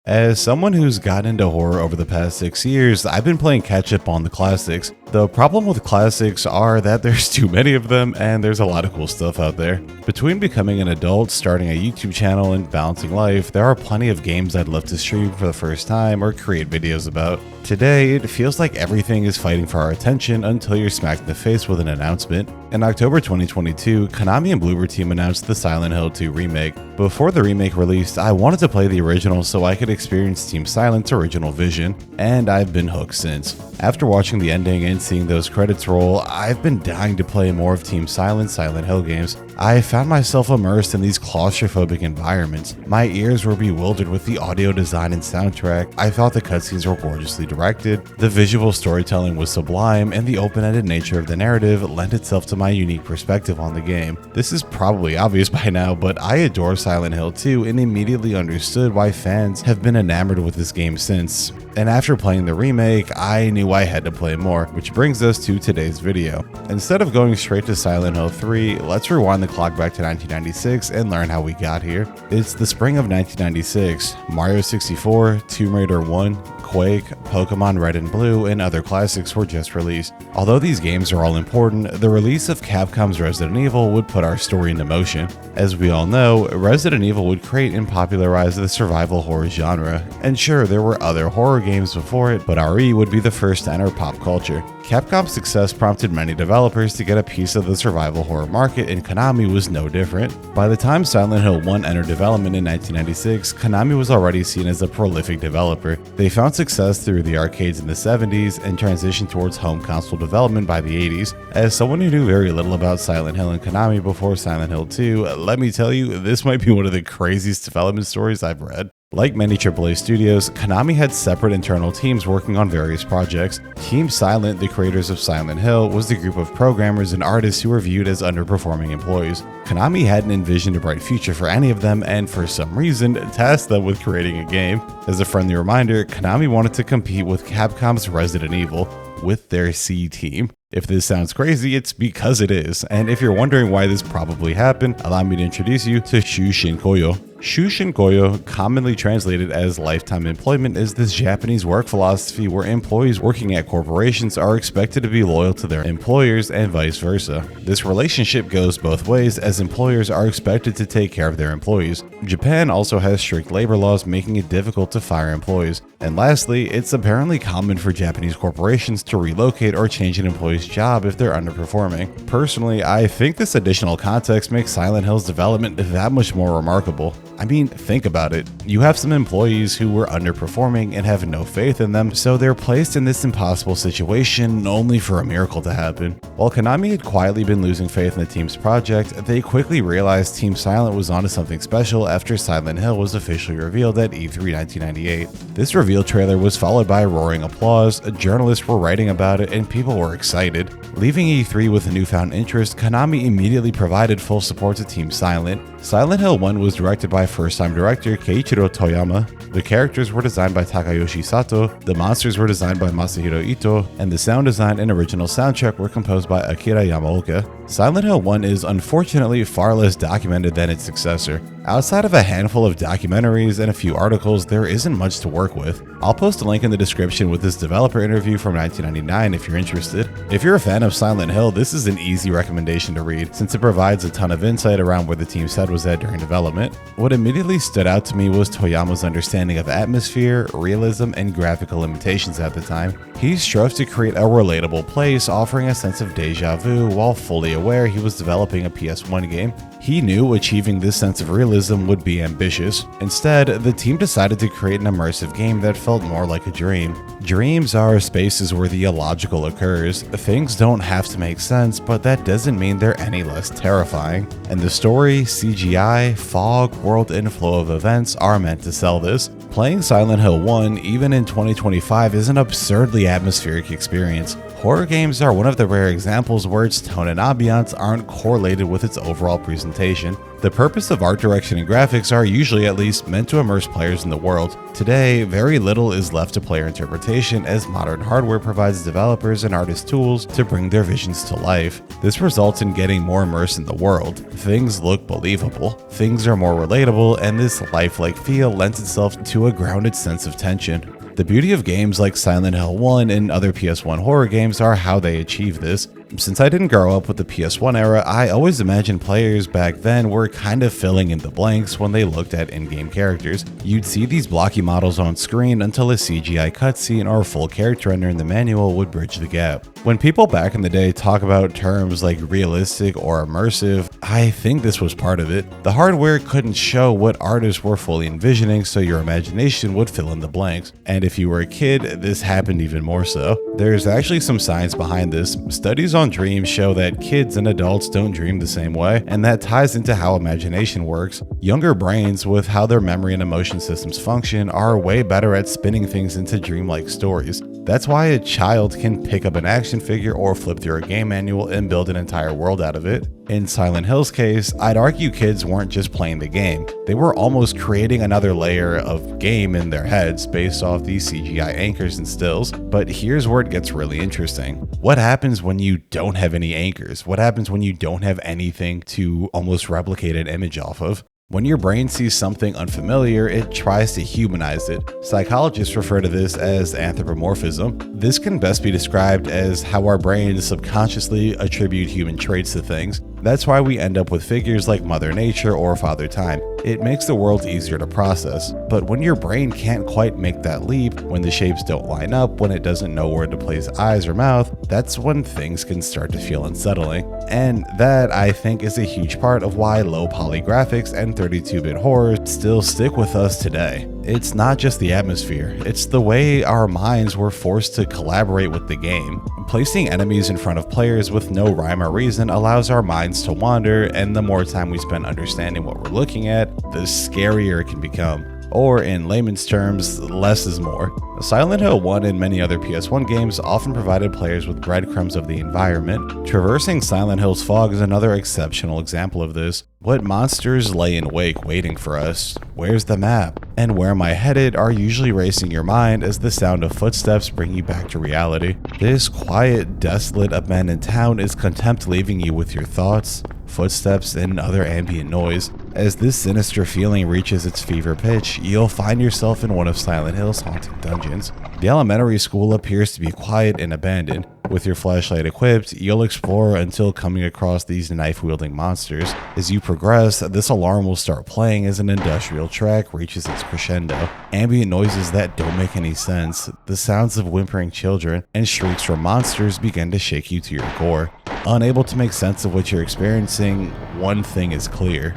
As someone who's gotten into horror over the past 6 years, I've been playing catch up on the classics. The problem with classics are that there's too many of them and there's a lot of cool stuff out there. Between becoming an adult, starting a YouTube channel, and balancing life, there are plenty of games I'd love to stream for the first time or create videos about. Today, it feels like everything is fighting for our attention until you're smacked in the face with an announcement. In October 2022, Konami and Bloober Team announced the Silent Hill 2 remake. Before the remake released, I wanted to play the original so I could experience Team Silent's original vision, and I've been hooked since. After watching the ending and seeing those credits roll, I've been dying to play more of Team Silent's Silent Hill games. I found myself immersed in these claustrophobic environments. My ears were bewildered with the audio design and soundtrack. I thought the cutscenes were gorgeously directed, the visual storytelling was sublime, and the open-ended nature of the narrative lent itself to my unique perspective on the game. This is probably obvious by now, but I adore Silent Hill 2 and immediately understood why fans have been enamored with this game since. And after playing the remake, I knew I had to play more, which brings us to today's video. Instead of going straight to Silent Hill 3, let's rewind the clock back to 1996 and learn how we got here. It's the spring of 1996. Mario 64, Tomb Raider 1, Quake, Pokemon Red and Blue, and other classics were just released. Although these games are all important, the release of Capcom's Resident Evil would put our story into motion. As we all know, Resident Evil would create and popularize the survival horror genre. And sure, there were other horror games before it, but RE would be the first to enter pop culture. Capcom's success prompted many developers to get a piece of the survival horror market, and Konami was no different. By the time Silent Hill 1 entered development in 1996, Konami was already seen as a prolific developer. They found success through the arcades in the 70s and transitioned towards home console development by the 80s. As someone who knew very little about Silent Hill and Konami before Silent Hill 2, let me tell you, this might be one of the craziest development stories I've read. Like many AAA studios, Konami had separate internal teams working on various projects. Team Silent, the creators of Silent Hill, was the group of programmers and artists who were viewed as underperforming employees. Konami hadn't envisioned a bright future for any of them and, for some reason, tasked them with creating a game. As a friendly reminder, Konami wanted to compete with Capcom's Resident Evil with their C team. If this sounds crazy, it's because it is. And if you're wondering why this probably happened, allow me to introduce you to Shushin Koyo. Shushin Koyo, commonly translated as lifetime employment, is this Japanese work philosophy where employees working at corporations are expected to be loyal to their employers and vice versa. This relationship goes both ways, as employers are expected to take care of their employees. Japan also has strict labor laws, making it difficult to fire employees. And lastly, it's apparently common for Japanese corporations to relocate or change an employee's job if they're underperforming. Personally, I think this additional context makes Silent Hill's development that much more remarkable. I mean, think about it. You have some employees who were underperforming and have no faith in them, so they're placed in this impossible situation only for a miracle to happen. While Konami had quietly been losing faith in the team's project, they quickly realized Team Silent was onto something special after Silent Hill was officially revealed at E3 1998. This reveal trailer was followed by roaring applause, journalists were writing about it, and people were excited. Leaving E3 with a newfound interest, Konami immediately provided full support to Team Silent. Silent Hill 1 was directed by first-time director Keiichiro Toyama. The characters were designed by Takayoshi Sato, the monsters were designed by Masahiro Ito, and the sound design and original soundtrack were composed by Akira Yamaoka. Silent Hill 1 is unfortunately far less documented than its successor. Outside of a handful of documentaries and a few articles, there isn't much to work with. I'll post a link in the description with this developer interview from 1999 if you're interested. If you're a fan of Silent Hill, this is an easy recommendation to read, since it provides a ton of insight around where the team's head was at during development. What immediately stood out to me was Toyama's understanding of atmosphere, realism, and graphical limitations at the time. He strove to create a relatable place, offering a sense of deja vu while fully aware he was developing a PS1 game. He knew achieving this sense of realism would be ambitious. Instead, the team decided to create an immersive game that felt more like a dream. Dreams are spaces where the illogical occurs. Things don't have to make sense, but that doesn't mean they're any less terrifying. And the story, CGI, fog, world, and flow of events are meant to sell this. Playing Silent Hill 1, even in 2025, is an absurdly atmospheric experience. Horror games are one of the rare examples where its tone and ambiance aren't correlated with its overall presentation. The purpose of art direction and graphics are usually at least meant to immerse players in the world. Today, very little is left to player interpretation as modern hardware provides developers and artists tools to bring their visions to life. This results in getting more immersed in the world. Things look believable, things are more relatable, and this lifelike feel lends itself to a grounded sense of tension. The beauty of games like Silent Hill 1 and other PS1 horror games are how they achieve this. Since I didn't grow up with the PS1 era, I always imagined players back then were kind of filling in the blanks when they looked at in-game characters. You'd see these blocky models on screen until a CGI cutscene or a full character render in the manual would bridge the gap. When people back in the day talk about terms like realistic or immersive, I think this was part of it. The hardware couldn't show what artists were fully envisioning, so your imagination would fill in the blanks. And if you were a kid, this happened even more so. There's actually some science behind this. Studies on dreams show that kids and adults don't dream the same way, and that ties into how imagination works. Younger brains, with how their memory and emotion systems function, are way better at spinning things into dreamlike stories. That's why a child can pick up an action figure or flip through a game manual and build an entire world out of it. In Silent Hill's case, I'd argue kids weren't just playing the game, they were almost creating another layer of game in their heads based off these CGI anchors and stills. But here's where it gets really interesting. What happens when you don't have any anchors? What happens when you don't have anything to almost replicate an image off of? When your brain sees something unfamiliar, it tries to humanize it. Psychologists refer to this as anthropomorphism. This can best be described as how our brains subconsciously attribute human traits to things. That's why we end up with figures like Mother Nature or Father Time. It makes the world easier to process. But when your brain can't quite make that leap, when the shapes don't line up, when it doesn't know where to place eyes or mouth, that's when things can start to feel unsettling. And that, I think, is a huge part of why low poly graphics and 32-bit horror still stick with us today. It's not just the atmosphere, it's the way our minds were forced to collaborate with the game. Placing enemies in front of players with no rhyme or reason allows our minds to wander, and the more time we spend understanding what we're looking at, the scarier it can become. Or in layman's terms, less is more. Silent Hill 1 and many other PS1 games often provided players with breadcrumbs of the environment. Traversing Silent Hill's fog is another exceptional example of this. What monsters lay in wake waiting for us? Where's the map? And where am I headed are usually racing your mind as the sound of footsteps bring you back to reality. This quiet, desolate, abandoned town is content leaving you with your thoughts, footsteps, and other ambient noise. As this sinister feeling reaches its fever pitch, you'll find yourself in one of Silent Hill's haunted dungeons. The elementary school appears to be quiet and abandoned. With your flashlight equipped, you'll explore until coming across these knife-wielding monsters. As you progress, this alarm will start playing as an industrial track reaches its crescendo. Ambient noises that don't make any sense, the sounds of whimpering children, and shrieks from monsters begin to shake you to your core. Unable to make sense of what you're experiencing, one thing is clear: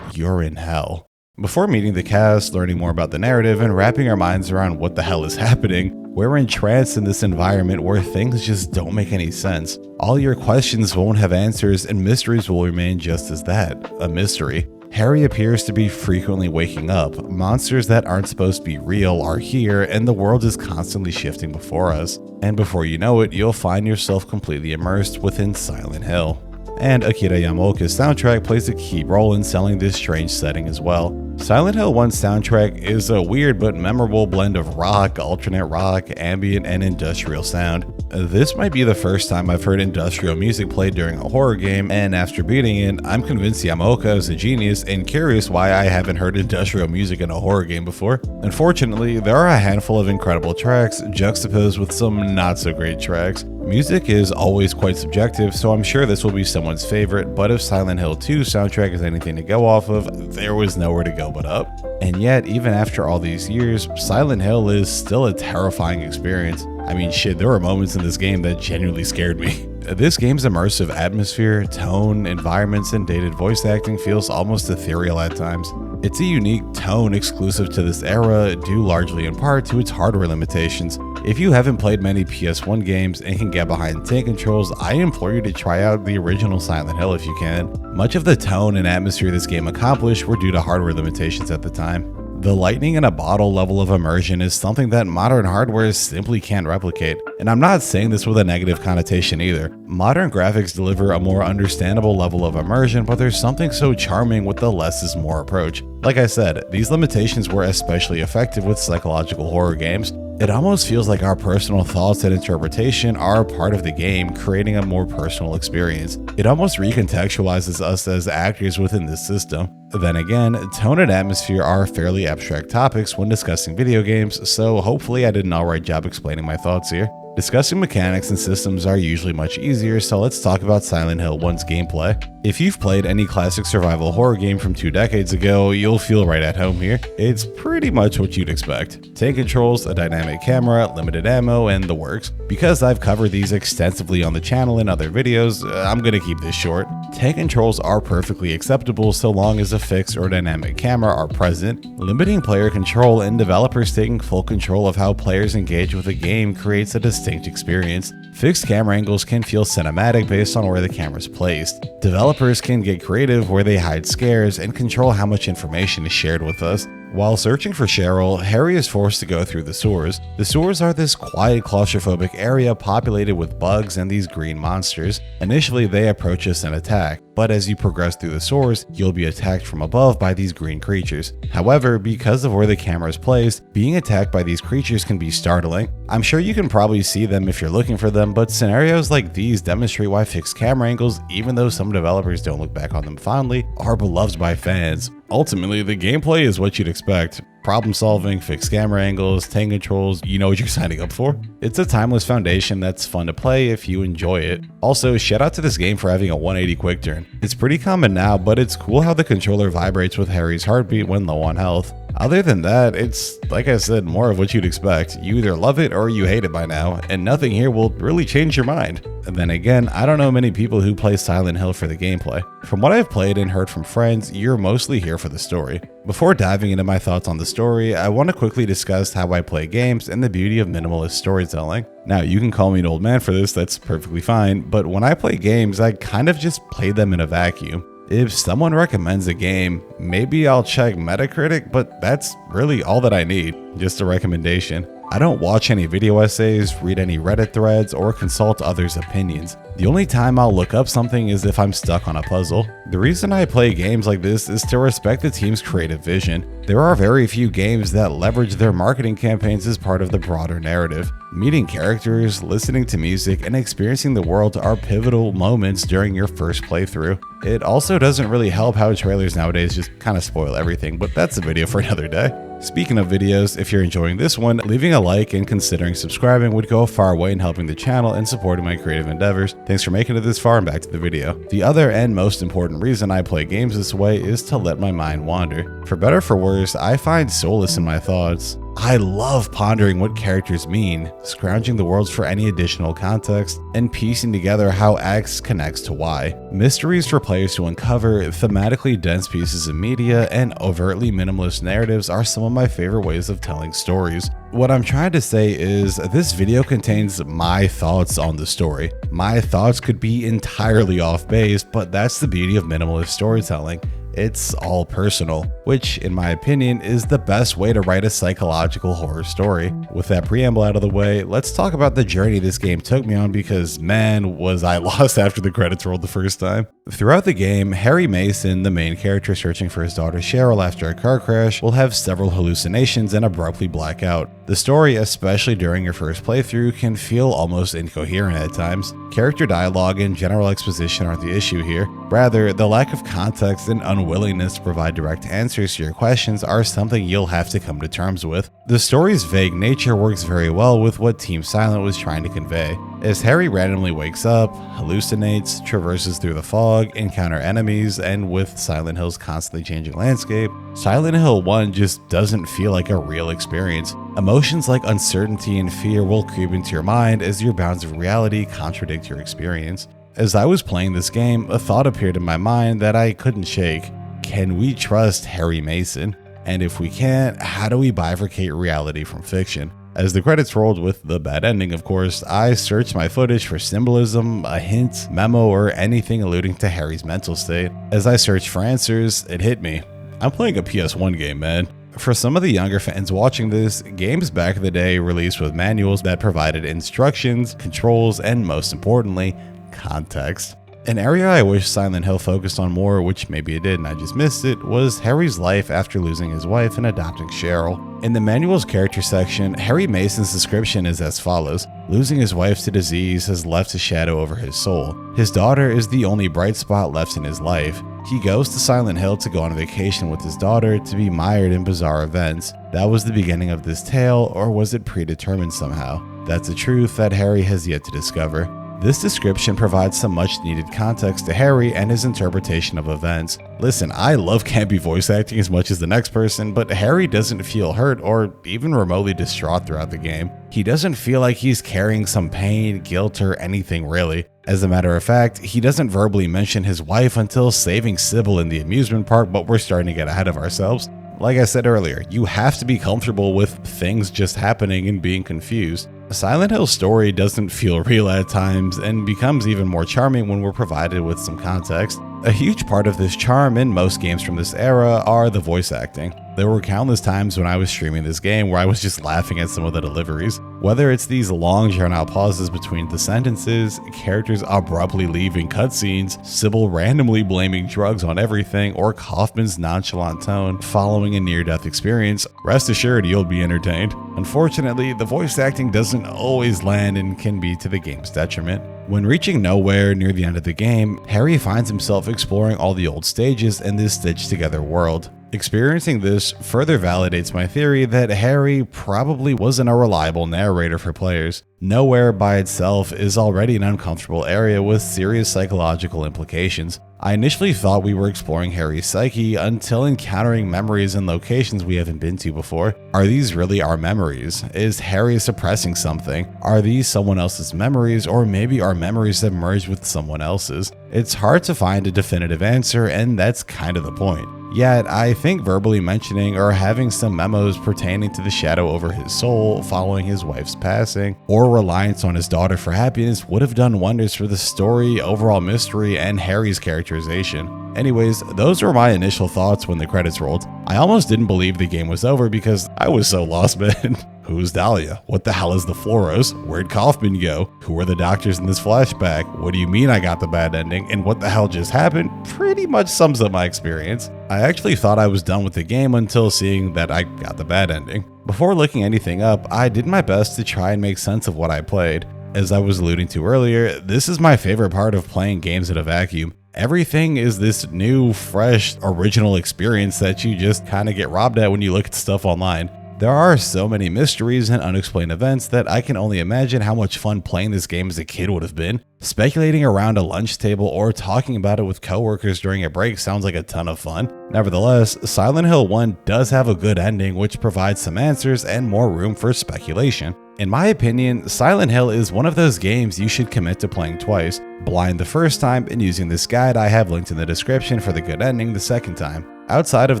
you're in hell. Before meeting the cast, learning more about the narrative, and wrapping our minds around what the hell is happening, we're entranced in this environment where things just don't make any sense. All your questions won't have answers, and mysteries will remain just as that, a mystery. Harry appears to be frequently waking up. Monsters that aren't supposed to be real are here, and the world is constantly shifting before us. And before you know it, you'll find yourself completely immersed within Silent Hill. And Akira Yamaoka's soundtrack plays a key role in selling this strange setting as well. Silent Hill 1's soundtrack is a weird but memorable blend of rock, alternate rock, ambient, and industrial sound. This might be the first time I've heard industrial music played during a horror game, and after beating it, I'm convinced Yamaoka is a genius and curious why I haven't heard industrial music in a horror game before. Unfortunately, there are a handful of incredible tracks juxtaposed with some not so great tracks. Music is always quite subjective, so I'm sure this will be someone's favorite, but if Silent Hill 2's soundtrack is anything to go off of, there was nowhere to go but up. And yet, even after all these years, Silent Hill is still a terrifying experience. I mean, shit, there were moments in this game that genuinely scared me. This game's immersive atmosphere, tone, environments, and dated voice acting feels almost ethereal at times. It's a unique tone exclusive to this era, due largely in part to its hardware limitations. If you haven't played many PS1 games and can get behind tank controls, I implore you to try out the original Silent Hill if you can. Much of the tone and atmosphere this game accomplished were due to hardware limitations at the time. The lightning in a bottle level of immersion is something that modern hardware simply can't replicate. And I'm not saying this with a negative connotation either. Modern graphics deliver a more understandable level of immersion, but there's something so charming with the less is more approach. Like I said, these limitations were especially effective with psychological horror games. It almost feels like our personal thoughts and interpretation are a part of the game, creating a more personal experience. It almost recontextualizes us as actors within this system. Then again, tone and atmosphere are fairly abstract topics when discussing video games, so hopefully I did an alright job explaining my thoughts here. Discussing mechanics and systems are usually much easier, so let's talk about Silent Hill 1's gameplay. If you've played any classic survival horror game from 2 decades ago, you'll feel right at home here. It's pretty much what you'd expect. Tank controls, a dynamic camera, limited ammo, and the works. Because I've covered these extensively on the channel in other videos, I'm gonna keep this short. Tank controls are perfectly acceptable so long as a fixed or dynamic camera are present. Limiting player control and developers taking full control of how players engage with the game creates a distinct experience. Fixed camera angles can feel cinematic based on where the camera is placed. Developers can get creative where they hide scares and control how much information is shared with us. While searching for Cheryl, Harry is forced to go through the sewers. The sewers are this quiet, claustrophobic area populated with bugs and these green monsters. Initially, they approach us and attack, but as you progress through the sewers, you'll be attacked from above by these green creatures. However, because of where the camera is placed, being attacked by these creatures can be startling. I'm sure you can probably see them if you're looking for them, but scenarios like these demonstrate why fixed camera angles, even though some developers don't look back on them fondly, are beloved by fans. Ultimately, the gameplay is what you'd expect. Problem solving, fixed camera angles, tank controls, you know what you're signing up for. It's a timeless foundation that's fun to play if you enjoy it. Also, shout out to this game for having a 180 quick turn. It's pretty common now, but it's cool how the controller vibrates with Harry's heartbeat when low on health. Other than that, it's, like I said, more of what you'd expect. You either love it or you hate it by now, and nothing here will really change your mind. And then again, I don't know many people who play Silent Hill for the gameplay. From what I've played and heard from friends, you're mostly here for the story. Before diving into my thoughts on the story, I want to quickly discuss how I play games and the beauty of minimalist storytelling. Now, you can call me an old man for this, that's perfectly fine, but when I play games, I kind of just play them in a vacuum. If someone recommends a game, maybe I'll check Metacritic, but that's really all that I need, just a recommendation. I don't watch any video essays, read any Reddit threads, or consult others' opinions. The only time I'll look up something is if I'm stuck on a puzzle. The reason I play games like this is to respect the team's creative vision. There are very few games that leverage their marketing campaigns as part of the broader narrative. Meeting characters, listening to music, and experiencing the world are pivotal moments during your first playthrough. It also doesn't really help how trailers nowadays just kind of spoil everything, but that's a video for another day. Speaking of videos, if you're enjoying this one, leaving a like and considering subscribing would go a far way in helping the channel and supporting my creative endeavors. Thanks for making it this far and back to the video. The other and most important reason I play games this way is to let my mind wander. For better or for worse, I find solace in my thoughts. I love pondering what characters mean, scrounging the worlds for any additional context, and piecing together how X connects to Y. Mysteries for players to uncover, thematically dense pieces of media, and overtly minimalist narratives are some of my favorite ways of telling stories. What I'm trying to say is this video contains my thoughts on the story. My thoughts could be entirely off base, but that's the beauty of minimalist storytelling. It's all personal, which in my opinion is the best way to write a psychological horror story. With that preamble out of the way, let's talk about the journey this game took me on because man, was I lost after the credits rolled the first time. Throughout the game, Harry Mason, the main character searching for his daughter Cheryl after a car crash, will have several hallucinations and abruptly black out. The story, especially during your first playthrough, can feel almost incoherent at times. Character dialogue and general exposition aren't the issue here. Rather, the lack of context and unwillingness to provide direct answers to your questions are something you'll have to come to terms with. The story's vague nature works very well with what Team Silent was trying to convey. As Harry randomly wakes up, hallucinates, traverses through the fog, encounter enemies, and with Silent Hill's constantly changing landscape, Silent Hill 1 just doesn't feel like a real experience. Emotions like uncertainty and fear will creep into your mind as your bounds of reality contradict your experience. As I was playing this game, a thought appeared in my mind that I couldn't shake. Can we trust Harry Mason? And if we can't, how do we bifurcate reality from fiction? As the credits rolled with the bad ending, of course, I searched my footage for symbolism, a hint, memo, or anything alluding to Harry's mental state. As I searched for answers, it hit me. I'm playing a PS1 game, man. For some of the younger fans watching this, games back in the day released with manuals that provided instructions, controls, and most importantly, context. An area I wish Silent Hill focused on more, which maybe it did and I just missed it, was Harry's life after losing his wife and adopting Cheryl. In the manual's character section, Harry Mason's description is as follows: losing his wife to disease has left a shadow over his soul. His daughter is the only bright spot left in his life. He goes to Silent Hill to go on vacation with his daughter to be mired in bizarre events. That was the beginning of this tale, or was it predetermined somehow? That's a truth that Harry has yet to discover. This description provides some much needed context to Harry and his interpretation of events. Listen, I love campy voice acting as much as the next person, but Harry doesn't feel hurt or even remotely distraught throughout the game. He doesn't feel like he's carrying some pain, guilt, or anything really. As a matter of fact, he doesn't verbally mention his wife until saving Sybil in the amusement park, but we're starting to get ahead of ourselves. Like I said earlier, you have to be comfortable with things just happening and being confused. Silent Hill's story doesn't feel real at times and becomes even more charming when we're provided with some context. A huge part of this charm in most games from this era are the voice acting. There were countless times when I was streaming this game where I was just laughing at some of the deliveries. Whether it's these long drawn out pauses between the sentences, characters abruptly leaving cutscenes, Sybil randomly blaming drugs on everything, or Kaufman's nonchalant tone following a near-death experience, rest assured you'll be entertained. Unfortunately, the voice acting doesn't always land and can be to the game's detriment. When reaching nowhere near the end of the game, Harry finds himself exploring all the old stages in this stitched together world. Experiencing this further validates my theory that Harry probably wasn't a reliable narrator for players. Nowhere by itself is already an uncomfortable area with serious psychological implications. I initially thought we were exploring Harry's psyche until encountering memories and locations we haven't been to before. Are these really our memories? Is Harry suppressing something? Are these someone else's memories, or maybe our memories have merged with someone else's? It's hard to find a definitive answer, and that's kind of the point. Yet, I think verbally mentioning or having some memos pertaining to the shadow over his soul following his wife's passing, or reliance on his daughter for happiness would have done wonders for the story, overall mystery, and Harry's characterization. Anyways, those were my initial thoughts when the credits rolled. I almost didn't believe the game was over because I was so lost, man. Who's Dahlia? What the hell is the Floros? Where'd Kaufman go? Who are the doctors in this flashback? What do you mean I got the bad ending? And what the hell just happened? Pretty much sums up my experience. I actually thought I was done with the game until seeing that I got the bad ending. Before looking anything up, I did my best to try and make sense of what I played. As I was alluding to earlier, this is my favorite part of playing games in a vacuum. Everything is this new, fresh, original experience that you just kind of get robbed at when you look at stuff online. There are so many mysteries and unexplained events that I can only imagine how much fun playing this game as a kid would have been. Speculating around a lunch table or talking about it with coworkers during a break sounds like a ton of fun. Nevertheless, Silent Hill 1 does have a good ending which provides some answers and more room for speculation. In my opinion, Silent Hill is one of those games you should commit to playing twice, blind the first time and using this guide I have linked in the description for the good ending the second time. Outside of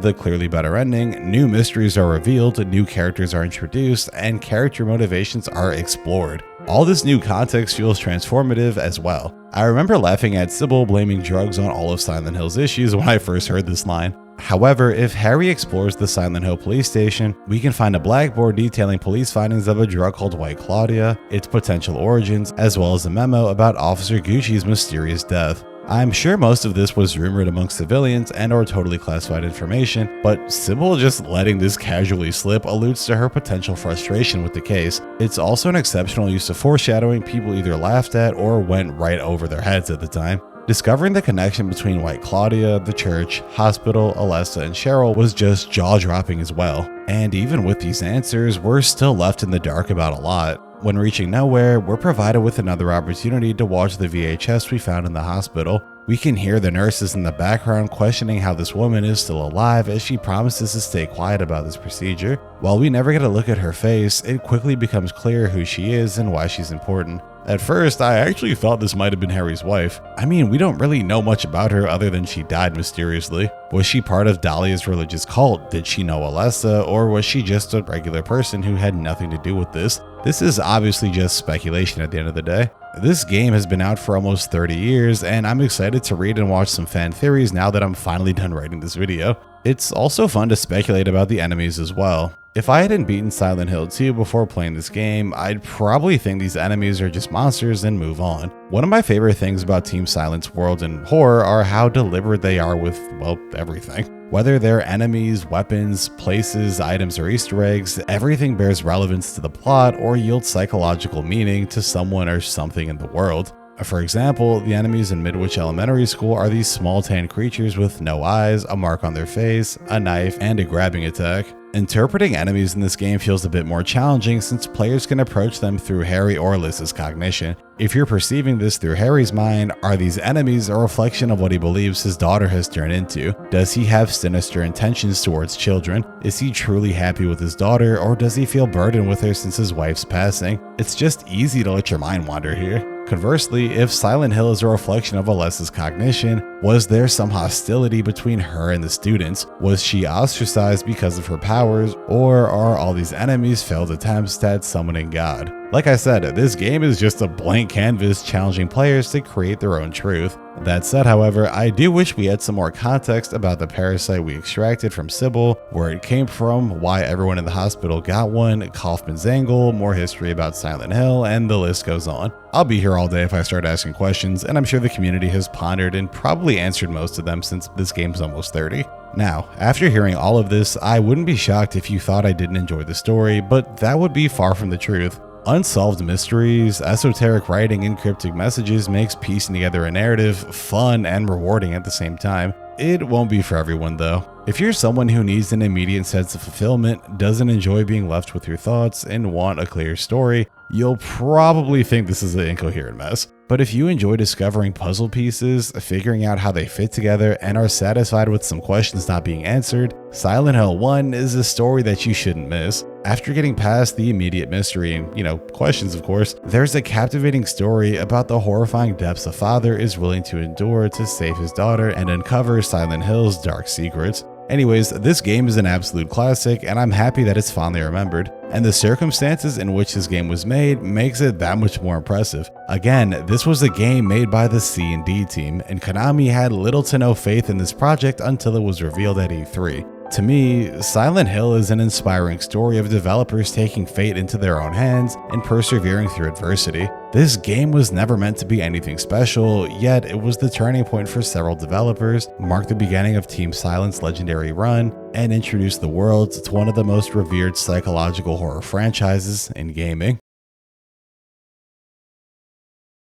the clearly better ending, new mysteries are revealed, new characters are introduced, and character motivations are explored. All this new context feels transformative as well. I remember laughing at Sybil blaming drugs on all of Silent Hill's issues when I first heard this line. However, if Harry explores the Silent Hill police station, we can find a blackboard detailing police findings of a drug called White Claudia, its potential origins, as well as a memo about Officer Gucci's mysterious death. I'm sure most of this was rumored amongst civilians and or totally classified information, but Sybil just letting this casually slip alludes to her potential frustration with the case. It's also an exceptional use of foreshadowing people either laughed at or went right over their heads at the time. Discovering the connection between White Claudia, the church, hospital, Alessa, and Cheryl was just jaw-dropping as well. And even with these answers, we're still left in the dark about a lot. When reaching nowhere, we're provided with another opportunity to watch the VHS we found in the hospital. We can hear the nurses in the background questioning how this woman is still alive as she promises to stay quiet about this procedure. While we never get a look at her face, it quickly becomes clear who she is and why she's important. At first, I actually thought this might have been Harry's wife. I mean, we don't really know much about her other than she died mysteriously. Was she part of Dahlia's religious cult? Did she know Alessa, or was she just a regular person who had nothing to do with this? This is obviously just speculation at the end of the day. This game has been out for almost 30 years, and I'm excited to read and watch some fan theories now that I'm finally done writing this video. It's also fun to speculate about the enemies as well. If I hadn't beaten Silent Hill 2 before playing this game, I'd probably think these enemies are just monsters and move on. One of my favorite things about Team Silent's world and horror are how deliberate they are with, well, everything. Whether they're enemies, weapons, places, items, or Easter eggs, everything bears relevance to the plot or yields psychological meaning to someone or something in the world. For example, the enemies in Midwich Elementary School are these small tan creatures with no eyes, a mark on their face, a knife, and a grabbing attack. Interpreting enemies in this game feels a bit more challenging since players can approach them through Harry or Liz's cognition. If you're perceiving this through Harry's mind, are these enemies a reflection of what he believes his daughter has turned into? Does he have sinister intentions towards children? Is he truly happy with his daughter, or does he feel burdened with her since his wife's passing? It's just easy to let your mind wander here. Conversely, if Silent Hill is a reflection of Alessa's cognition, was there some hostility between her and the students? Was she ostracized because of her powers, or are all these enemies failed attempts at summoning God? Like I said, this game is just a blank canvas challenging players to create their own truth. That said, however, I do wish we had some more context about the parasite we extracted from Sybil, where it came from, why everyone in the hospital got one, Kaufman's angle, more history about Silent Hill, and the list goes on. I'll be here all day if I start asking questions, and I'm sure the community has pondered and probably answered most of them since this game's almost 30. Now, after hearing all of this, I wouldn't be shocked if you thought I didn't enjoy the story, but that would be far from the truth. Unsolved mysteries, esoteric writing, and cryptic messages makes piecing together a narrative fun and rewarding at the same time. It won't be for everyone though. If you're someone who needs an immediate sense of fulfillment, doesn't enjoy being left with your thoughts, and want a clear story, you'll probably think this is an incoherent mess. But if you enjoy discovering puzzle pieces, figuring out how they fit together, and are satisfied with some questions not being answered, Silent Hill 1 is a story that you shouldn't miss. After getting past the immediate mystery and, questions of course, there's a captivating story about the horrifying depths a father is willing to endure to save his daughter and uncover Silent Hill's dark secrets. Anyways, this game is an absolute classic, and I'm happy that it's fondly remembered, and the circumstances in which this game was made makes it that much more impressive. Again, this was a game made by the C&D team, and Konami had little to no faith in this project until it was revealed at E3. To me, Silent Hill is an inspiring story of developers taking fate into their own hands and persevering through adversity. This game was never meant to be anything special, yet it was the turning point for several developers, marked the beginning of Team Silent's legendary run, and introduced the world to one of the most revered psychological horror franchises in gaming.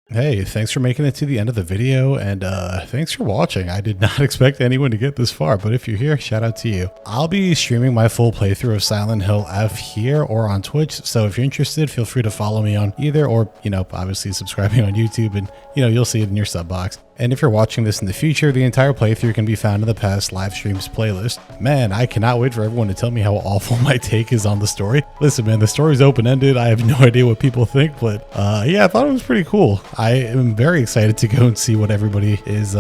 Hey, thanks for making it to the end of the video, and thanks for watching. I did not expect anyone to get this far, but if you're here, shout out to you. I'll be streaming my full playthrough of Silent Hill F here or on Twitch, so if you're interested, feel free to follow me on either, or, obviously subscribing on YouTube, and, you'll see it in your sub box. And if you're watching this in the future, the entire playthrough can be found in the past live streams playlist. Man, I cannot wait for everyone to tell me how awful my take is on the story. Listen, man, the story's open-ended. I have no idea what people think, but yeah, I thought it was pretty cool. I am very excited to go and see what everybody is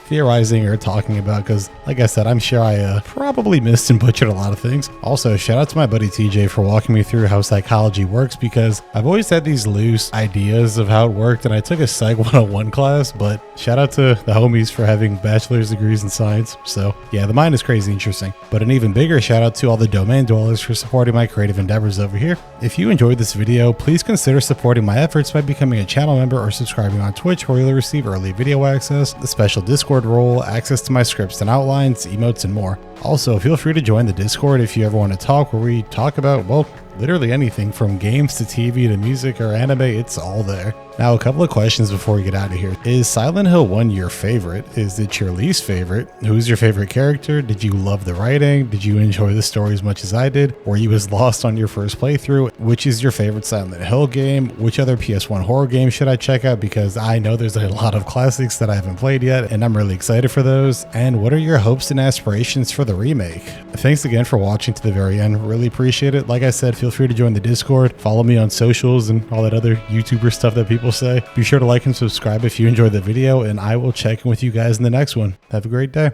theorizing or talking about, because like I said, I'm sure I probably missed and butchered a lot of things. Also, shout out to my buddy TJ for walking me through how psychology works, because I've always had these loose ideas of how it worked, and I took a Psych 101 class, but shout out to the homies for having bachelor's degrees in science. So yeah, the mind is crazy interesting. But an even bigger shout out to all the domain dwellers for supporting my creative endeavors over here. If you enjoyed this video, please consider supporting my efforts by becoming a channel member or subscribing on Twitch, where you'll receive early video access, the special Discord role, access to my scripts and outlines, emotes, and more. Also, feel free to join the Discord if you ever want to talk, where we talk about, well, literally anything from games to TV to music or anime. It's all there. Now, a couple of questions before we get out of here. Is Silent Hill 1 your favorite? Is it your least favorite? Who's your favorite character? Did you love the writing? Did you enjoy the story as much as I did? Were you as lost on your first playthrough? Which is your favorite Silent Hill game? Which other PS1 horror game should I check out? Because I know there's a lot of classics that I haven't played yet, and I'm really excited for those. And what are your hopes and aspirations for the remake? Thanks again for watching to the very end. Really appreciate it. Like I said, feel free to join the Discord, follow me on socials and all that other YouTuber stuff that people say. Be sure to like and subscribe if you enjoyed the video, and I will check in with you guys in the next one. Have a great day.